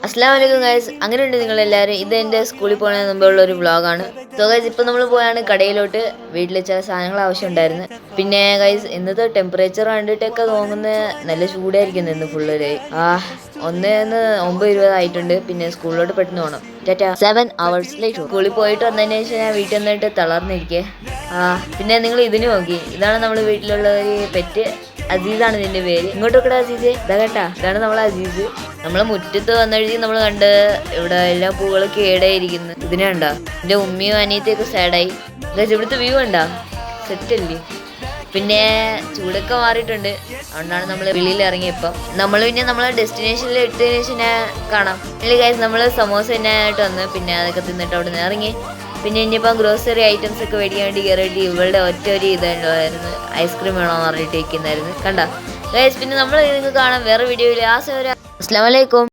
അസ്സലാമു അലൈക്കും ഗൈസ്. അങ്ങനെയുണ്ട് നിങ്ങളെല്ലാവരും. ഇത് എൻ്റെ സ്കൂളിൽ പോകുന്നതിന് മുമ്പുള്ള ഒരു വ്ളോഗാണ്. സോ ഗൈസ്, ഇപ്പോൾ നമ്മൾ പോയാണ് കടയിലോട്ട്. വീട്ടിൽ ചില സാധനങ്ങൾ ആവശ്യമുണ്ടായിരുന്നു. പിന്നെ ഗൈസ്, ഇന്നത്തെ ടെമ്പറേച്ചർ കണ്ടിട്ടൊക്കെ തോന്നുന്നത് നല്ല ചൂടായിരിക്കും ഇന്ന് ഫുള്ള്. 9:20 ആയിട്ടുണ്ട്. പിന്നെ സ്കൂളിലോട്ട് പെട്ടെന്ന് പോകണം. 7 hours ലേറ്റ്. സ്കൂളിൽ പോയിട്ട് വന്നതിന് ശേഷം ഞാൻ വീട്ടിൽ വന്നിട്ട് തളർന്നിരിക്കേ. പിന്നെ നിങ്ങൾ ഇതിന് നോക്കി. ഇതാണ് നമ്മുടെ വീട്ടിലുള്ള ഒരു പെറ്റ്. അസീസാണ് ഇതിന്റെ പേര്. ഇങ്ങോട്ടൊക്കെ അസീസ്, ഇതാ കേട്ടാ, ഇതാണ് നമ്മളെ അസീസ്. നമ്മളെ മുറ്റത്ത് വന്നഴുതി നമ്മൾ കണ്ട് ഇവിടെ എല്ലാ പൂകളും കേടായിരിക്കുന്നു. ഇതിനെ കണ്ടാ, എന്റെ ഉമ്മയും അനിയത്തെയൊക്കെ സാഡായി. ഇവിടുത്തെ വ്യൂ കണ്ടാ, സെറ്റല്ലേ. പിന്നെ ചൂടൊക്കെ മാറിയിട്ടുണ്ട്, അതുകൊണ്ടാണ് നമ്മൾ വെളിയിൽ ഇറങ്ങിയപ്പം. നമ്മൾ പിന്നെ നമ്മളെ ഡെസ്റ്റിനേഷനിൽ എത്തിയതിനു ശേഷം കാണാം. അല്ലെങ്കിൽ ഗൈസ്, നമ്മൾ സമോസ തിന്നാനായിട്ട് വന്ന് പിന്നെ അതൊക്കെ തിന്നിട്ട് അവിടെ നിന്ന് ഇറങ്ങി. പിന്നെ ഇനിയിപ്പം ഗ്രോസറി ഐറ്റംസ് ഒക്കെ മേടിക്കാൻ വേണ്ടി കയറിയിട്ട് ഇവളുടെ ഒറ്റ ഒരു ഇതുണ്ടായിരുന്നു, ഐസ്ക്രീം വേണമെന്ന് പറഞ്ഞിട്ട് ഇരിക്കുന്നായിരുന്നു. കണ്ട ഗൈസ്. പിന്നെ നമ്മൾ നിങ്ങൾക്ക് കാണാം വേറെ വീഡിയോയിൽ. അസ്സലാമു അലൈക്കും.